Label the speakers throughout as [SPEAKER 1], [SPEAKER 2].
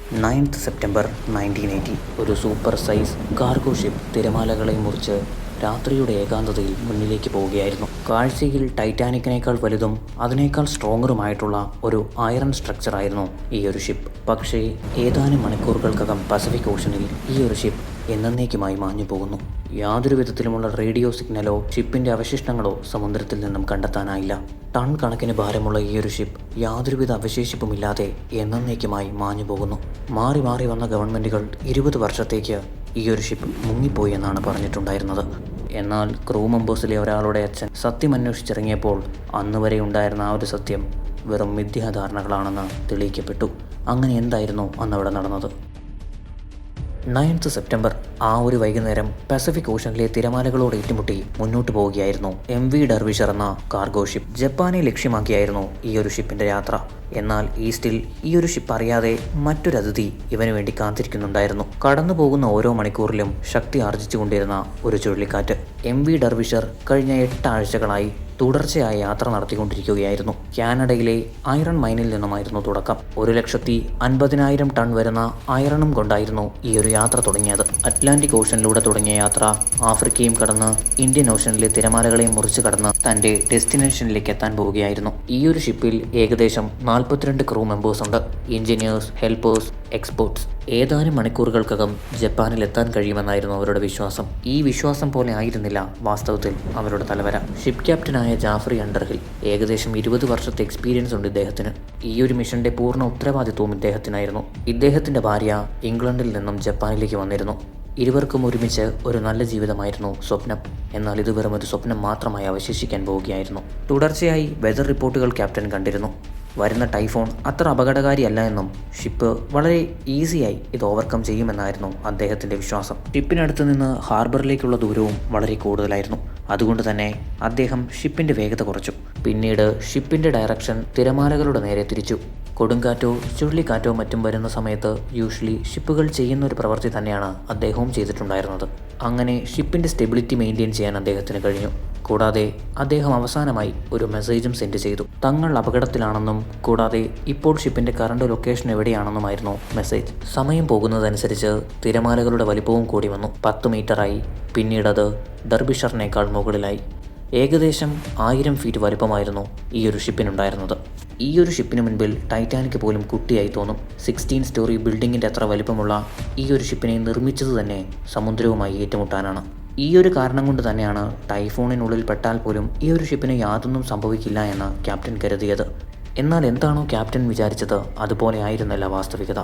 [SPEAKER 1] September 1980 ഒരു super size cargo ship തിരമാലകളെ മുറിച്ച് രാത്രിയുടെ ഏകാന്തതയിൽ മുന്നിലേക്ക് പോവുകയായിരുന്നു. കാഴ്ചയിൽ ടൈറ്റാനിക്കിനേക്കാൾ വലുതും അതിനേക്കാൾ സ്ട്രോങ്ങറുമായിട്ടുള്ള ഒരു അയറൺ സ്ട്രക്ചറായിരുന്നു ഈ ഒരു ഷിപ്പ്. പക്ഷേ ഏതാനും മണിക്കൂറുകൾക്കകം പസഫിക് ഓഷനിൽ ഈ ഒരു ഷിപ്പ് എന്നേക്കുമായി മാഞ്ഞു പോകുന്നു. യാതൊരു വിധത്തിലുമുള്ള റേഡിയോ സിഗ്നലോ ഷിപ്പിന്റെ അവശിഷ്ടങ്ങളോ സമുദ്രത്തിൽ നിന്നും കണ്ടെത്താനായില്ല. ടൺ കണക്കിന് ഭാരമുള്ള ഈ ഒരു ഷിപ്പ് യാതൊരുവിധ അവശേഷിപ്പുമില്ലാതെ എന്നേക്കുമായി മാഞ്ഞു പോകുന്നു. മാറി മാറി വന്ന ഗവൺമെന്റുകൾ 20 വർഷത്തേക്ക് ഈ ഒരു ഷിപ്പ് മുങ്ങിപ്പോയി എന്നാണ് പറഞ്ഞിട്ടുണ്ടായിരുന്നത്. എന്നാൽ ക്രൂ മെമ്പേഴ്സിലെ ഒരാളുടെ അച്ഛൻ സത്യം അന്വേഷിച്ചിറങ്ങിയപ്പോൾ അന്ന് വരെ ഉണ്ടായിരുന്ന ആ ഒരു സത്യം വെറും മിഥ്യാധാരണകളാണെന്ന് തെളിയിക്കപ്പെട്ടു. അങ്ങനെ എന്തായിരുന്നു അന്നവിടെ നടന്നത്? 9 സെപ്റ്റംബർ ആ ഒരു വൈകുന്നേരം പസഫിക് ഓഷനിലെ തിരമാലകളോട് ഏറ്റുമുട്ടി മുന്നോട്ട് പോവുകയായിരുന്നു MV ഡർവിഷർ എന്ന കാർഗോ ഷിപ്പ്. ജപ്പാനെ ലക്ഷ്യമാക്കിയായിരുന്നു ഈ ഒരു ഷിപ്പിന്റെ യാത്ര. എന്നാൽ ഈസ്റ്റിൽ ഈ ഒരു ഷിപ്പ് അറിയാതെ മറ്റൊരു അതിഥി ഇവന് വേണ്ടി കാത്തിരിക്കുന്നുണ്ടായിരുന്നു. കടന്നു പോകുന്ന ഓരോ മണിക്കൂറിലും ശക്തി ആർജിച്ചുകൊണ്ടിരുന്ന ഒരു ചുഴലിക്കാറ്റ്. MV ഡർവിഷർ കഴിഞ്ഞ 8 ആഴ്ചകളായി തുടർച്ചയായ യാത്ര നടത്തിക്കൊണ്ടിരിക്കുകയായിരുന്നു. കാനഡയിലെ ഐറൺ മൈനിൽ നിന്നുമായിരുന്നു തുടക്കം. 1,50,000 ടൺ വരുന്ന ഐറണും കൊണ്ടായിരുന്നു ഈ ഒരു യാത്ര തുടങ്ങിയത്. അറ്റ്ലാന്റിക് ഓഷനിലൂടെ തുടങ്ങിയ യാത്ര ആഫ്രിക്കയും കടന്ന് ഇന്ത്യൻ ഓഷനിലെ തിരമാലകളെയും മുറിച്ച് കടന്ന് തന്റെ ഡെസ്റ്റിനേഷനിലേക്ക് എത്താൻ പോവുകയായിരുന്നു. ഈ ഒരു ഷിപ്പിൽ ഏകദേശം 42 ക്രൂ മെമ്പേഴ്സ് ഉണ്ട്. Engineers, helpers, experts. ഏതാനും മണിക്കൂറുകൾക്കകം ജപ്പാനിൽ എത്താൻ കഴിയുമെന്നായിരുന്നു അവരുടെ വിശ്വാസം. ഈ വിശ്വാസം പോലെ ആയിരുന്നില്ല വാസ്തവത്തിൽ അവരുടെ തലവര. ഷിപ്പ് ക്യാപ്റ്റനായ ജാഫ്രി അണ്ടർഹിൽ. ഏകദേശം 20 വർഷത്തെ എക്സ്പീരിയൻസ് ഉണ്ട് ഇദ്ദേഹത്തിന്. ഈ ഒരു മിഷന്റെ പൂർണ്ണ ഉത്തരവാദിത്വവും ഇദ്ദേഹത്തിനായിരുന്നു. ഇദ്ദേഹത്തിന്റെ ഭാര്യ ഇംഗ്ലണ്ടിൽ നിന്നും ജപ്പാനിലേക്ക് വന്നിരുന്നു. ഇരുവർക്കും ഒരുമിച്ച് ഒരു നല്ല ജീവിതമായിരുന്നു സ്വപ്നം. എന്നാൽ ഇത് വെറും ഒരു സ്വപ്നം മാത്രമായി അവശേഷിക്കാൻ പോവുകയായിരുന്നു. തുടർച്ചയായി വെതർ റിപ്പോർട്ടുകൾ ക്യാപ്റ്റൻ കണ്ടിരുന്നു. വരുന്ന ടൈഫോൺ അത്ര അപകടകാരിയല്ല എന്നും ഷിപ്പ് വളരെ ഈസിയായി ഇത് ഓവർകം ചെയ്യുമെന്നായിരുന്നു അദ്ദേഹത്തിന്റെ വിശ്വാസം. ഷിപ്പിനടുത്ത് നിന്ന് ഹാർബറിലേക്കുള്ള ദൂരവും വളരെ കൂടുതലായിരുന്നു. അതുകൊണ്ട് തന്നെ അദ്ദേഹം ഷിപ്പിന്റെ വേഗത കുറച്ചു. പിന്നീട് ഷിപ്പിന്റെ ഡയറക്ഷൻ തിരമാലകളുടെ നേരെ തിരിച്ചു. കൊടുങ്കാറ്റോ ചുഴലിക്കാറ്റോ മറ്റും വരുന്ന സമയത്ത് യൂഷ്വലി ഷിപ്പുകൾ ചെയ്യുന്ന ഒരു പ്രവൃത്തി തന്നെയാണ് അദ്ദേഹവും ചെയ്തിട്ടുണ്ടായിരുന്നത്. അങ്ങനെ ഷിപ്പിന്റെ സ്റ്റെബിലിറ്റി മെയിൻറ്റെയിൻ ചെയ്യാൻ അദ്ദേഹത്തിന് കഴിഞ്ഞു. കൂടാതെ അദ്ദേഹം അവസാനമായി ഒരു മെസ്സേജും സെൻഡ് ചെയ്തു. തങ്ങൾ അപകടത്തിലാണെന്നും കൂടാതെ ഇപ്പോൾ ഷിപ്പിന്റെ കറണ്ട് ലൊക്കേഷൻ എവിടെയാണെന്നുമായിരുന്നു മെസ്സേജ്. സമയം പോകുന്നതനുസരിച്ച് തിരമാലകളുടെ വലിപ്പവും കൂടി വന്നു. 10 മീറ്ററായി. പിന്നീട് അത് ഡർബിഷറിനേക്കാൾ മുകളിലായി. ഏകദേശം 1000 ഫീറ്റ് വലിപ്പമായിരുന്നു ഈ ഒരു ഷിപ്പിനുണ്ടായിരുന്നത്. ഈ ഒരു ഷിപ്പിന് മുൻപിൽ ടൈറ്റാനിക് പോലും കുട്ടിയായി തോന്നും. 16 സ്റ്റോറി ബിൽഡിങ്ങിന്റെ അത്ര വലിപ്പമുള്ള ഈ ഒരു ഷിപ്പിനെ നിർമ്മിച്ചത് തന്നെ സമുദ്രവുമായി ഏറ്റുമുട്ടാനാണ്. ഈ ഒരു കാരണം കൊണ്ട് തന്നെയാണ് ടൈഫോണിനുള്ളിൽ പെട്ടാൽ പോലും ഈ ഒരു ഷിപ്പിന് യാതൊന്നും സംഭവിക്കില്ല എന്ന് ക്യാപ്റ്റൻ കരുതിയത്. എന്നാൽ എന്താണോ ക്യാപ്റ്റൻ വിചാരിച്ചത് അതുപോലെ ആയിരുന്നില്ല വാസ്തവികത.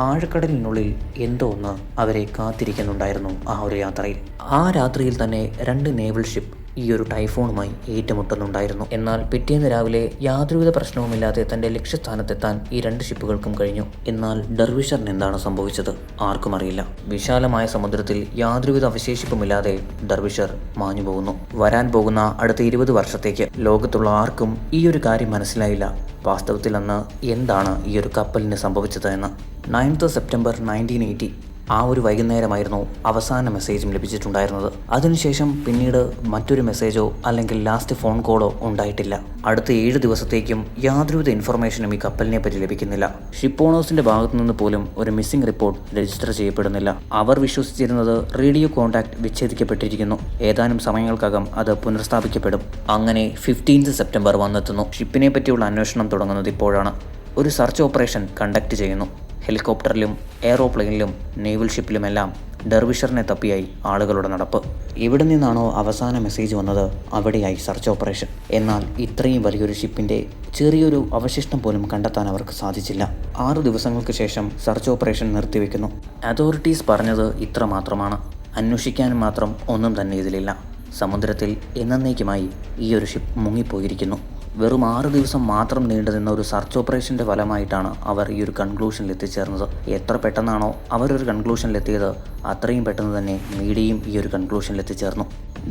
[SPEAKER 1] ആഴക്കടലിനുള്ളിൽ എന്തോ ഒന്ന് അവരെ കാത്തിരിക്കുന്നുണ്ടായിരുന്നു ആ ഒരു യാത്രയിൽ. ആ രാത്രിയിൽ തന്നെ 2 നേവൽ ഷിപ്പ് ഈ ഒരു ടൈഫോണുമായി ഏറ്റുമുട്ടുന്നുണ്ടായിരുന്നു. എന്നാൽ പിറ്റേന്ന് രാവിലെ യാതൊരുവിധ പ്രശ്നവുമില്ലാതെ തന്റെ ലക്ഷ്യസ്ഥാനത്തെത്താൻ ഈ 2 ഷിപ്പുകൾക്കും കഴിഞ്ഞു. എന്നാൽ ഡർവിഷറിന് എന്താണ് സംഭവിച്ചത്? ആർക്കും അറിയില്ല. വിശാലമായ സമുദ്രത്തിൽ യാതൊരുവിധ അവശേഷിപ്പുമില്ലാതെ ഡർവിഷർ മാഞ്ഞു പോകുന്നു. വരാൻ പോകുന്ന അടുത്ത 20 വർഷത്തേക്ക് ലോകത്തുള്ള ആർക്കും ഈ ഒരു കാര്യം മനസ്സിലായില്ല. വാസ്തവത്തിൽ അന്ന് എന്താണ് ഈ ഒരു കപ്പലിന് സംഭവിച്ചത് എന്ന്. 9 സെപ്റ്റംബർ 1980 ആ ഒരു വൈകുന്നേരമായിരുന്നു അവസാന മെസ്സേജും ലഭിച്ചിട്ടുണ്ടായിരുന്നത്. അതിനുശേഷം പിന്നീട് മറ്റൊരു മെസ്സേജോ അല്ലെങ്കിൽ ലാസ്റ്റ് ഫോൺ കോളോ ഉണ്ടായിട്ടില്ല. അടുത്ത 7 ദിവസത്തേക്കും യാതൊരുവിധ ഇൻഫർമേഷനും ഈ കപ്പലിനെ പറ്റി ലഭിക്കുന്നില്ല. ഷിപ്പ് ഓണേഴ്സിന്റെ ഭാഗത്തു നിന്ന് പോലും ഒരു മിസ്സിംഗ് റിപ്പോർട്ട് രജിസ്റ്റർ ചെയ്യപ്പെടുന്നില്ല. അവർ വിശ്വസിച്ചിരുന്നത് റേഡിയോ കോൺടാക്ട് വിച്ഛേദിക്കപ്പെട്ടിരിക്കുന്നു. ഏതാനും സമയങ്ങൾക്കകം അത് പുനഃസ്ഥാപിക്കപ്പെടും. അങ്ങനെ 15 സെപ്റ്റംബർ വന്നെത്തുന്നു. ഷിപ്പിനെ പറ്റിയുള്ള അന്വേഷണം തുടങ്ങുന്നത് ഇപ്പോഴാണ്. ഒരു സെർച്ച് ഓപ്പറേഷൻ കണ്ടക്ട് ചെയ്യുന്നു. ഹെലികോപ്റ്ററിലും എയറോപ്ലെയിനിലും നേവൽ ഷിപ്പിലുമെല്ലാം ഡർവിഷറിനെ തപ്പിയായി ആളുകളുടെ നടപ്പ്. എവിടെ നിന്നാണോ അവസാന മെസ്സേജ് വന്നത് അവിടെയായി സെർച്ച് ഓപ്പറേഷൻ. എന്നാൽ ഇത്രയും വലിയൊരു ഷിപ്പിന്റെ ചെറിയൊരു അവശിഷ്ടം പോലും കണ്ടെത്താൻ അവർക്ക് സാധിച്ചില്ല. 6 ദിവസങ്ങൾക്ക് ശേഷം സെർച്ച് ഓപ്പറേഷൻ നിർത്തിവെക്കുന്നു. അതോറിറ്റീസ് പറഞ്ഞത് ഇത്ര മാത്രമാണ്. അന്വേഷിക്കാനും മാത്രം ഒന്നും തന്നെ ഇതിലില്ല. സമുദ്രത്തിൽ എന്നേക്കുമായി ഈ ഒരു ഷിപ്പ് മുങ്ങിപ്പോയിരിക്കുന്നു. വെറും 6 ദിവസം മാത്രം നീണ്ടുനിന്ന ഒരു സെർച്ച് ഓപ്പറേഷൻ്റെ ഫലമായിട്ടാണ് അവർ ഈ ഒരു കൺക്ലൂഷനിൽ എത്തിച്ചേർന്നത്. എത്ര പെട്ടെന്നാണോ അവരൊരു കൺക്ലൂഷനിലെത്തിയത് അത്രയും പെട്ടെന്ന് തന്നെ മീഡിയയും ഈ ഒരു കൺക്ലൂഷനിൽ എത്തിച്ചേർന്നു.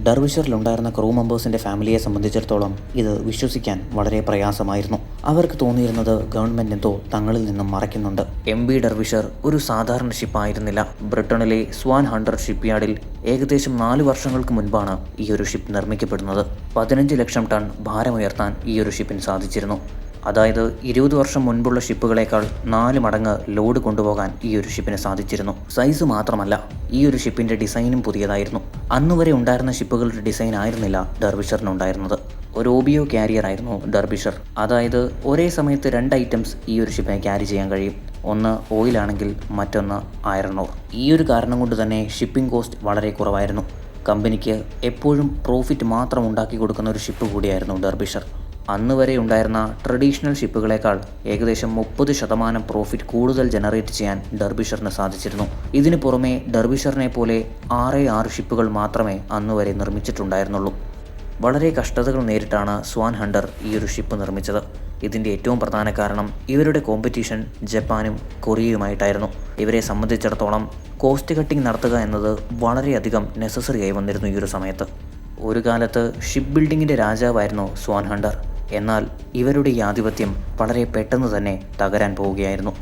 [SPEAKER 1] ഡർവിഷറിലുണ്ടായിരുന്ന ക്രൂ മെമ്പേഴ്സിൻ്റെ ഫാമിലിയെ സംബന്ധിച്ചിടത്തോളം ഇത് വിശ്വസിക്കാൻ വളരെ പ്രയാസമായിരുന്നു. അവർക്ക് തോന്നിയിരുന്നത് ഗവൺമെൻറ് എന്തോ തങ്ങളിൽ നിന്നും മറയ്ക്കുന്നുണ്ട്. MV ഡർവിഷർ ഒരു സാധാരണ ഷിപ്പായിരുന്നില്ല. ബ്രിട്ടനിലെ സ്വാൻ ഹണ്ടർ ഷിപ്പ്യാർഡിൽ ഏകദേശം 4 വർഷങ്ങൾക്ക് മുൻപാണ് ഈ ഒരു ഷിപ്പ് നിർമ്മിക്കപ്പെടുന്നത്. 15 ലക്ഷം ടൺ ഭാരമുയർത്താൻ ഈ ഒരു ഷിപ്പിന് സാധിച്ചിരുന്നു. അതായത് 20 വർഷം മുൻപുള്ള ഷിപ്പുകളേക്കാൾ 4 മടങ്ങ് ലോഡ് കൊണ്ടുപോകാൻ ഈ ഒരു ഷിപ്പിന് സാധിച്ചിരുന്നു. സൈസ് മാത്രമല്ല, ഈ ഒരു ഷിപ്പിൻ്റെ ഡിസൈനും പുതിയതായിരുന്നു. അന്നുവരെ ഉണ്ടായിരുന്ന ഷിപ്പുകളുടെ ഡിസൈൻ ആയിരുന്നില്ല ഡെർബിഷറിനുണ്ടായിരുന്നത്. ഒരു OBO ക്യാരിയർ ആയിരുന്നു ഡെർബിഷർ. അതായത് ഒരേ സമയത്ത് 2 ഐറ്റംസ് ഈ ഒരു ഷിപ്പിനെ ക്യാരി ചെയ്യാൻ കഴിയും. ഒന്ന് ഓയിലാണെങ്കിൽ മറ്റൊന്ന് അയറൺ ഓർ. ഈ ഒരു കാരണം കൊണ്ട് തന്നെ ഷിപ്പിംഗ് കോസ്റ്റ് വളരെ കുറവായിരുന്നു. കമ്പനിക്ക് എപ്പോഴും പ്രോഫിറ്റ് മാത്രം ഉണ്ടാക്കി കൊടുക്കുന്ന ഒരു ഷിപ്പ് കൂടിയായിരുന്നു ഡെർബിഷർ. അന്ന് വരെ ഉണ്ടായിരുന്ന ട്രഡീഷണൽ ഷിപ്പുകളേക്കാൾ ഏകദേശം 30% പ്രോഫിറ്റ് കൂടുതൽ ജനറേറ്റ് ചെയ്യാൻ ഡെർബിഷറിന് സാധിച്ചിരുന്നു. ഇതിന് പുറമെ ഡെർബിഷറിനെ പോലെ 6 ഷിപ്പുകൾ മാത്രമേ അന്നുവരെ നിർമ്മിച്ചിട്ടുണ്ടായിരുന്നുള്ളൂ. വളരെ കഷ്ടതകൾ നേരിട്ടാണ് സ്വാൻ ഹണ്ടർ ഈ ഒരു ഷിപ്പ് നിർമ്മിച്ചത്. ഇതിൻ്റെ ഏറ്റവും പ്രധാന കാരണം ഇവരുടെ കോമ്പറ്റീഷൻ ജപ്പാനും കൊറിയയുമായിട്ടായിരുന്നു. ഇവരെ സംബന്ധിച്ചിടത്തോളം കോസ്റ്റ് കട്ടിംഗ് നടത്തുക എന്നത് വളരെയധികം നെസസറി ആയി വന്നിരുന്നു ഈ ഒരു സമയത്ത്. ഒരു കാലത്ത് ഷിപ്പ് ബിൽഡിങ്ങിൻ്റെ രാജാവായിരുന്നു സ്വാൻ ഹണ്ടർ. എന്നാൽ ഇവരുടെ ഈ ആധിപത്യം വളരെ പെട്ടെന്ന് തന്നെ തകരാൻ പോവുകയായിരുന്നു.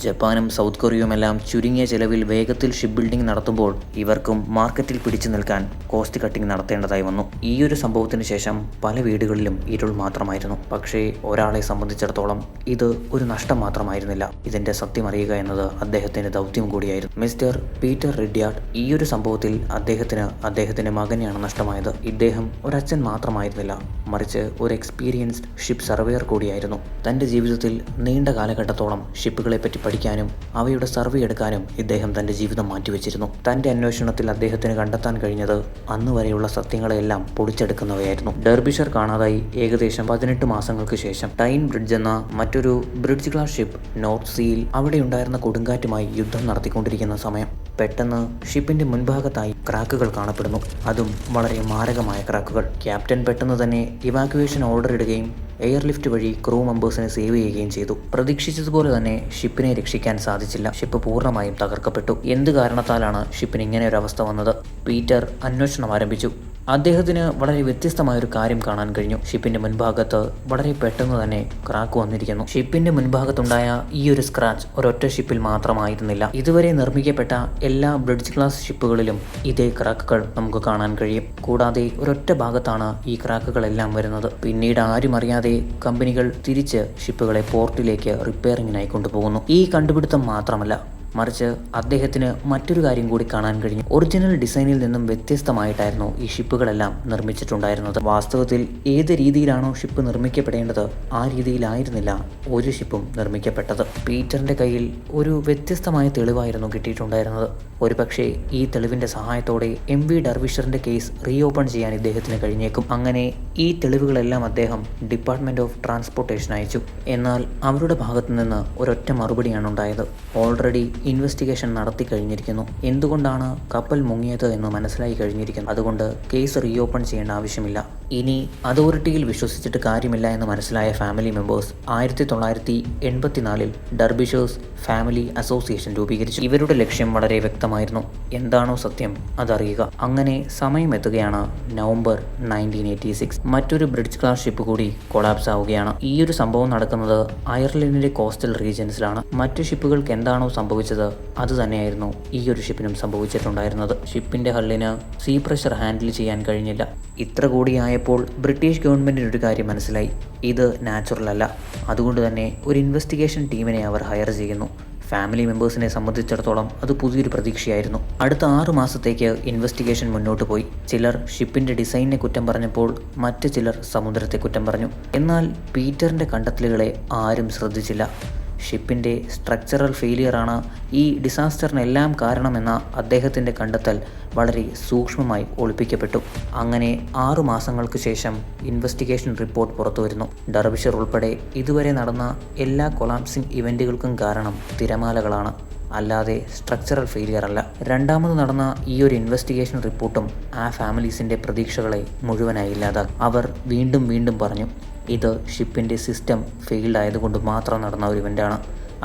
[SPEAKER 1] ജപ്പാനും സൗത്ത് കൊറിയയുമെല്ലാം ചുരുങ്ങിയ ചെലവിൽ വേഗത്തിൽ ഷിപ്പ് ബിൽഡിംഗ് നടത്തുമ്പോൾ ഇവർക്കും മാർക്കറ്റിൽ പിടിച്ചു നിൽക്കാൻ കോസ്റ്റ് കട്ടിംഗ് നടത്തേണ്ടതായി വന്നു. ഈ ഒരു സംഭവത്തിന് ശേഷം പല വീടുകളിലും ഇരുൾ മാത്രമായിരുന്നു. പക്ഷേ ഒരാളെ സംബന്ധിച്ചിടത്തോളം ഇത് ഒരു നഷ്ടം മാത്രമായിരുന്നില്ല. ഇതിൻ്റെ സത്യം അറിയുക എന്നത് അദ്ദേഹത്തിൻ്റെ ദൗത്യം കൂടിയായിരുന്നു. മിസ്റ്റർ പീറ്റർ റിഡ്യാർഡ് ഈ ഒരു സംഭവത്തിൽ അദ്ദേഹത്തിൻ്റെ മകനെയാണ് നഷ്ടമായത്. ഇദ്ദേഹം ഒരച്ഛൻ മാത്രമായിരുന്നില്ല, മറിച്ച് ഒരു എക്സ്പീരിയൻസ്ഡ് ഷിപ്പ് സർവേയർ കൂടിയായിരുന്നു. തൻ്റെ ജീവിതത്തിൽ നീണ്ട കാലഘട്ടത്തോളം ഷിപ്പുകളെപ്പറ്റി പഠിക്കാനും അവയുടെ സർവേ എടുക്കാനും ഇദ്ദേഹം തൻ്റെ ജീവിതം മാറ്റിവെച്ചിരുന്നു. തൻ്റെ അന്വേഷണത്തിൽ അദ്ദേഹത്തിന് കണ്ടെത്താൻ കഴിഞ്ഞത് അന്ന് വരെയുള്ള സത്യങ്ങളെല്ലാം പൊളിച്ചെടുക്കുന്നവയായിരുന്നു. ഡെർബിഷർ കാണാതായി ഏകദേശം 18 മാസങ്ങൾക്ക് ശേഷം ടൈൻ ബ്രിഡ്ജ് എന്ന മറ്റൊരു ബ്രിഡ്ജ് ക്ലാസ് ഷിപ്പ് നോർത്ത് സീയിൽ അവിടെ ഉണ്ടായിരുന്ന കൊടുങ്കാറ്റുമായി യുദ്ധം നടത്തിക്കൊണ്ടിരിക്കുന്ന സമയം പെട്ടെന്ന് ഷിപ്പിന്റെ മുൻഭാഗത്തായി ക്രാക്കുകൾ കാണപ്പെടുന്നു. അതും വളരെ മാരകമായ ക്രാക്കുകൾ. ക്യാപ്റ്റൻ പെട്ടെന്ന് തന്നെ ഇവാക്യുവേഷൻ ഓർഡർ ഇടുകയും എയർലിഫ്റ്റ് വഴി ക്രൂ മെമ്പേഴ്സിനെ സേവ് ചെയ്യുകയും ചെയ്തു. പ്രതീക്ഷിച്ചതുപോലെ തന്നെ ഷിപ്പിനെ രക്ഷിക്കാൻ സാധിച്ചില്ല. ഷിപ്പ് പൂർണ്ണമായും തകർക്കപ്പെട്ടു. എന്ത് കാരണത്താലാണ് ഷിപ്പിന് ഇങ്ങനെ ഒരു അവസ്ഥ വന്നത്? പീറ്റർ അന്വേഷണം ആരംഭിച്ചു. അദ്ദേഹത്തിന് വളരെ വ്യത്യസ്തമായൊരു കാര്യം കാണാൻ കഴിഞ്ഞു. ഷിപ്പിന്റെ മുൻഭാഗത്ത് വളരെ പെട്ടെന്ന് തന്നെ ക്രാക്ക് വന്നിരിക്കുന്നു. ഷിപ്പിന്റെ മുൻഭാഗത്തുണ്ടായ ഈ ഒരു സ്ക്രാച്ച് ഒരൊറ്റ ഷിപ്പിൽ മാത്രമായിരുന്നില്ല. ഇതുവരെ നിർമ്മിക്കപ്പെട്ട എല്ലാ ബ്രിഡ്ജ് ക്ലാസ് ഷിപ്പുകളിലും ഇതേ ക്രാക്കുകൾ നമുക്ക് കാണാൻ കഴിയും. കൂടാതെ ഒരൊറ്റ ഭാഗത്താണ് ഈ ക്രാക്കുകളെല്ലാം വരുന്നത്. പിന്നീട് ആരും അറിയാതെ കമ്പനികൾ തിരിച്ച് ഷിപ്പുകളെ പോർട്ടിലേക്ക് റിപ്പയറിങ്ങിനായി കൊണ്ടുപോകുന്നു. ഈ കണ്ടുപിടുത്തം മാത്രമല്ല, മറിച്ച് അദ്ദേഹത്തിന് മറ്റൊരു കാര്യം കൂടി കാണാൻ കഴിഞ്ഞു. ഒറിജിനൽ ഡിസൈനിൽ നിന്നും വ്യത്യസ്തമായിട്ടായിരുന്നു ഈ ഷിപ്പുകളെല്ലാം നിർമ്മിച്ചിട്ടുണ്ടായിരുന്നത്. വാസ്തവത്തിൽ ഏത് രീതിയിലാണോ ഷിപ്പ് നിർമ്മിക്കപ്പെടേണ്ടത് ആ രീതിയിലായിരുന്നില്ല ഒരു ഷിപ്പും നിർമ്മിക്കപ്പെട്ടത്. പീറ്ററിന്റെ കയ്യിൽ ഒരു വ്യത്യസ്തമായ തെളിവായിരുന്നു കിട്ടിയിട്ടുണ്ടായിരുന്നത്. ഒരുപക്ഷെ ഈ തെളിവിന്റെ സഹായത്തോടെ MV ഡെർബിഷറിന്റെ കേസ് റീഓപ്പൺ ചെയ്യാൻ ഇദ്ദേഹത്തിന് കഴിഞ്ഞേക്കും. അങ്ങനെ ഈ തെളിവുകളെല്ലാം അദ്ദേഹം ഡിപ്പാർട്ട്മെന്റ് ഓഫ് ട്രാൻസ്പോർട്ടേഷൻ അയച്ചു. എന്നാൽ അവരുടെ ഭാഗത്തു നിന്ന് ഒരൊറ്റ മറുപടിയാണ് ഉണ്ടായത്. ഓൾറെഡി ഇൻവെസ്റ്റിഗേഷൻ നടത്തി കഴിഞ്ഞിരിക്കുന്നു. എന്തുകൊണ്ടാണ് കപ്പൽ മുങ്ങിയത് എന്ന് മനസ്സിലായി കഴിഞ്ഞിരിക്കുന്നു. അതുകൊണ്ട് കേസ് റീഓപ്പൺ ചെയ്യേണ്ട ആവശ്യമില്ല. ഇനി അതോറിറ്റിയിൽ വിശ്വസിച്ചിട്ട് കാര്യമില്ല എന്ന് മനസ്സിലായ ഫാമിലി മെമ്പേഴ്സ് 1984 ഡെർബിഷേഴ്സ് ഫാമിലി അസോസിയേഷൻ രൂപീകരിച്ചു. ഇവരുടെ ലക്ഷ്യം വളരെ വ്യക്തമായിരുന്നു. എന്താണോ സത്യം അതറിയുക. അങ്ങനെ സമയമെത്തുകയാണ് നവംബർ 1986. മറ്റൊരു ബ്രിഡ്ജ് ക്ലാസ് ഷിപ്പ് കൂടി കൊളാപ്സ് ആവുകയാണ്. ഈ ഒരു സംഭവം നടക്കുന്നത് അയർലൻഡിന്റെ കോസ്റ്റൽ റീജിയൻസിലാണ്. മറ്റു ഷിപ്പുകൾക്ക് എന്താണോ സംഭവിച്ചത് അത് തന്നെയായിരുന്നു ഈ ഒരു ഷിപ്പിനും സംഭവിച്ചിട്ടുണ്ടായിരുന്നത്. ഷിപ്പിന്റെ ഹള്ളിന് സീ പ്രഷർ ഹാൻഡിൽ ചെയ്യാൻ കഴിഞ്ഞില്ല. ഇത്ര കൂടിയായപ്പോൾ ബ്രിട്ടീഷ് ഗവൺമെന്റിന് ഒരു കാര്യം മനസ്സിലായി. ഇത് നാച്ചുറൽ അല്ല. അതുകൊണ്ട് തന്നെ ഒരു ഇൻവെസ്റ്റിഗേഷൻ ടീമിനെ അവർ ഹയർ ചെയ്യുന്നു. ഫാമിലി മെമ്പേഴ്സിനെ സംബന്ധിച്ചിടത്തോളം അത് പുതിയൊരു പ്രതീക്ഷയായിരുന്നു. അടുത്ത 6 മാസത്തേക്ക് ഇൻവെസ്റ്റിഗേഷൻ മുന്നോട്ട് പോയി. ചിലർ ഷിപ്പിന്റെ ഡിസൈനിനെ കുറ്റം പറഞ്ഞപ്പോൾ മറ്റു ചിലർ സമുദ്രത്തെ കുറ്റം പറഞ്ഞു. എന്നാൽ പീറ്ററിന്റെ കണ്ടെത്തലുകളെ ആരും ശ്രദ്ധിച്ചില്ല. ഷിപ്പിൻ്റെ സ്ട്രക്ചറൽ ഫെയിലിയറാണ് ഈ ഡിസാസ്റ്ററിനെല്ലാം കാരണമെന്ന അദ്ദേഹത്തിൻ്റെ കണ്ടെത്തൽ വളരെ സൂക്ഷ്മമായി ഒളിപ്പിക്കപ്പെട്ടു. അങ്ങനെ 6 മാസങ്ങൾക്ക് ശേഷം ഇൻവെസ്റ്റിഗേഷൻ റിപ്പോർട്ട് പുറത്തുവരുന്നു. ഡെർബിഷർ ഉൾപ്പെടെ ഇതുവരെ നടന്ന എല്ലാ കൊളാപ്സിംഗ് ഇവൻറ്റുകൾക്കും കാരണം തിരമാലകളാണ്, അല്ലാതെ സ്ട്രക്ചറൽ ഫെയിലിയർ അല്ല. രണ്ടാമത് നടന്ന ഈ ഒരു ഇൻവെസ്റ്റിഗേഷൻ റിപ്പോർട്ടും ആ ഫാമിലീസിൻ്റെ പ്രതീക്ഷകളെ മുഴുവനായി ഇല്ലാതാക്കി. അവർ വീണ്ടും വീണ്ടും പറഞ്ഞു, ഇത് ഷിപ്പിൻ്റെ സിസ്റ്റം ഫെയിൽഡ് ആയതുകൊണ്ട് മാത്രം നടന്ന ഒരു ഇവൻ്റാണ്,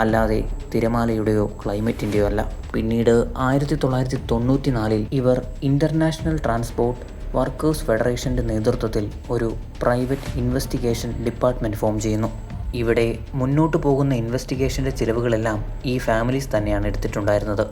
[SPEAKER 1] അല്ലാതെ തിരമാലയുടെയോ ക്ലൈമറ്റിൻ്റെയോ അല്ല. പിന്നീട് 1994 ഇവർ ഇൻ്റർനാഷണൽ ട്രാൻസ്പോർട്ട് വർക്കേഴ്സ് ഫെഡറേഷൻ്റെ നേതൃത്വത്തിൽ ഒരു പ്രൈവറ്റ് ഇൻവെസ്റ്റിഗേഷൻ ഡിപ്പാർട്ട്മെൻറ്റ് ഫോം ചെയ്യുന്നു. ഇവിടെ മുന്നോട്ട് പോകുന്ന ഇൻവെസ്റ്റിഗേഷൻ്റെ ചിലവുകളെല്ലാം ഈ ഫാമിലീസ് തന്നെയാണ് എടുത്തിട്ടുണ്ടായിരുന്നത്.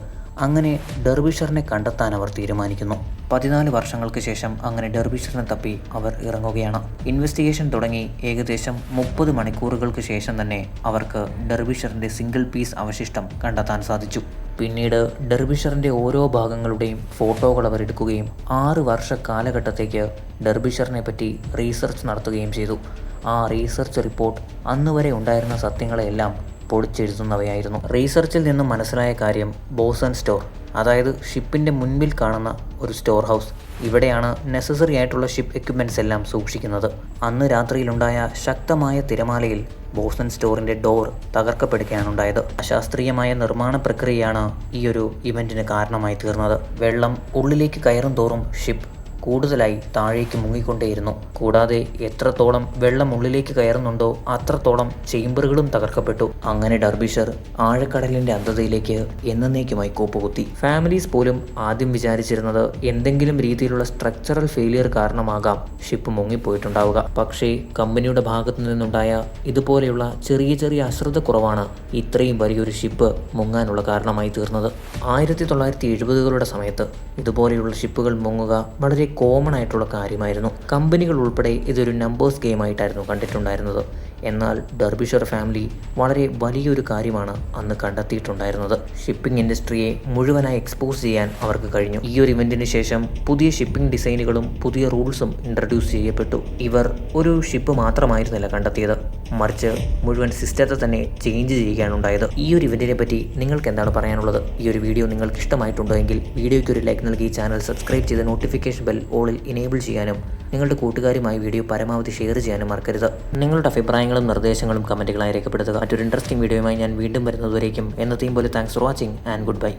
[SPEAKER 1] അങ്ങനെ ഡെർബിഷറിനെ കണ്ടെത്താൻ അവർ തീരുമാനിക്കുന്നു. 14 വർഷങ്ങൾക്ക് ശേഷം അങ്ങനെ ഡെർബിഷറിനെ തപ്പി അവർ ഇറങ്ങുകയാണ്. ഇൻവെസ്റ്റിഗേഷൻ തുടങ്ങി ഏകദേശം 30 മണിക്കൂറുകൾക്ക് ശേഷം തന്നെ അവർക്ക് ഡെർബിഷറിൻ്റെ സിംഗിൾ പീസ് അവശിഷ്ടം കണ്ടെത്താൻ സാധിച്ചു. പിന്നീട് ഡെർബിഷറിൻ്റെ ഓരോ ഭാഗങ്ങളുടെയും ഫോട്ടോകൾ അവർ എടുക്കുകയും 6 വർഷ കാലഘട്ടത്തേക്ക് ഡെർബിഷറിനെ പറ്റി റീസർച്ച് നടത്തുകയും ചെയ്തു. ആ റീസർച്ച് റിപ്പോർട്ട് അന്ന് വരെ ഉണ്ടായിരുന്ന സത്യങ്ങളെയെല്ലാം പൊളിച്ചെഴുതുന്നവയായിരുന്നു. റീസർച്ചിൽ നിന്നും മനസ്സിലായ കാര്യം ബോസൺ സ്റ്റോർ, അതായത് ഷിപ്പിൻ്റെ മുൻപിൽ കാണുന്ന ഒരു സ്റ്റോർ ഹൗസ്, ഇവിടെയാണ് നെസസറി ആയിട്ടുള്ള ഷിപ്പ് എക്യുപ്മെൻറ്റ്സ് എല്ലാം സൂക്ഷിക്കുന്നത്. അന്ന് രാത്രിയിലുണ്ടായ ശക്തമായ തിരമാലയിൽ ബോസൺ സ്റ്റോറിൻ്റെ ഡോർ തകർക്കപ്പെടുകയാണുണ്ടായത്. അശാസ്ത്രീയമായ നിർമ്മാണ പ്രക്രിയയാണ് ഈ ഒരു ഇവൻറ്റിന് കാരണമായി തീർന്നത്. വെള്ളം ഉള്ളിലേക്ക് കയറും തോറും ഷിപ്പ് കൂടുതലായി താഴേക്ക് മുങ്ങിക്കൊണ്ടേയിരുന്നു. കൂടാതെ എത്രത്തോളം വെള്ളം ഉള്ളിലേക്ക് കയറുന്നുണ്ടോ അത്രത്തോളം ചേംബറുകളും തകർക്കപ്പെട്ടു. അങ്ങനെ ഡെർബിഷർ ആഴക്കടലിൻ്റെ അന്ധതയിലേക്ക് എന്നേക്കുമായി കൂപ്പുകുത്തി. ഫാമിലീസ് പോലും ആദ്യം വിചാരിച്ചിരുന്നത് എന്തെങ്കിലും രീതിയിലുള്ള സ്ട്രക്ചറൽ ഫെയിലിയർ കാരണമാകാം ഷിപ്പ് മുങ്ങിപ്പോയിട്ടുണ്ടാവുക. പക്ഷേ കമ്പനിയുടെ ഭാഗത്തു നിന്നുണ്ടായ ഇതുപോലെയുള്ള ചെറിയ ചെറിയ അശ്രദ്ധക്കുറവാണ് ഇത്രയും വലിയൊരു ഷിപ്പ് മുങ്ങാനുള്ള കാരണമായി തീർന്നത്. 1970കളുടെ സമയത്ത് ഇതുപോലെയുള്ള ഷിപ്പുകൾ മുങ്ങുക വളരെ കോമൺ ആയിട്ടുള്ള കാര്യമായിരുന്നു. കമ്പനികൾ ഉൾപ്പെടെ ഇതൊരു നമ്പേഴ്സ് ഗെയിമായിട്ടായിരുന്നു കണ്ടിട്ടുണ്ടായിരുന്നത്. എന്നാൽ ഡെർബിഷർ ഫാമിലി വളരെ വലിയൊരു കാര്യമാണ് അന്ന് കണ്ടെത്തിയിട്ടുണ്ടായിരുന്നത്. ഷിപ്പിംഗ് ഇൻഡസ്ട്രിയെ മുഴുവനായി എക്സ്പോസ് ചെയ്യാൻ അവർക്ക് കഴിഞ്ഞു. ഈ ഒരു ഇവൻറ്റിന് ശേഷം പുതിയ ഷിപ്പിംഗ് ഡിസൈനുകളും പുതിയ റൂൾസും ഇൻട്രൊഡ്യൂസ് ചെയ്യപ്പെട്ടു. ഇവർ ഒരു ഷിപ്പ് മാത്രമായിരുന്നില്ല കണ്ടെത്തിയത്, മറിച്ച് മുഴുവൻ സിസ്റ്റത്തെ തന്നെ ചേഞ്ച് ചെയ്യുകയാണുണ്ടായത്. ഈ ഒരു ഇവൻറ്റിനെ പറ്റി നിങ്ങൾക്ക് എന്താണ് പറയാനുള്ളത്? ഈ ഒരു വീഡിയോ നിങ്ങൾക്ക് ഇഷ്ടമായിട്ടുണ്ടോ എങ്കിൽ വീഡിയോയ്ക്ക് ഒരു ലൈക്ക് നൽകി ചാനൽ സബ്സ്ക്രൈബ് ചെയ്ത് നോട്ടിഫിക്കേഷൻ ബെൽ ഓളിൽ ഇനേബിൾ ചെയ്യാനും നിങ്ങളുടെ കൂട്ടുകാരുമായി വീഡിയോ പരമാവധി ഷെയർ ചെയ്യാനും മറക്കരുത്. നിങ്ങളുടെ അഭിപ്രായങ്ങളും നിർദ്ദേശങ്ങളും കമൻറ്റുകളായി രേഖപ്പെടുത്തുക. മറ്റൊരു ഇൻട്രസ്റ്റിംഗ് വീഡിയോയുമായി ഞാൻ വീണ്ടും വരുന്നതുവരേക്കും എന്നത്തെയും പോലെ thanks for watching and good bye.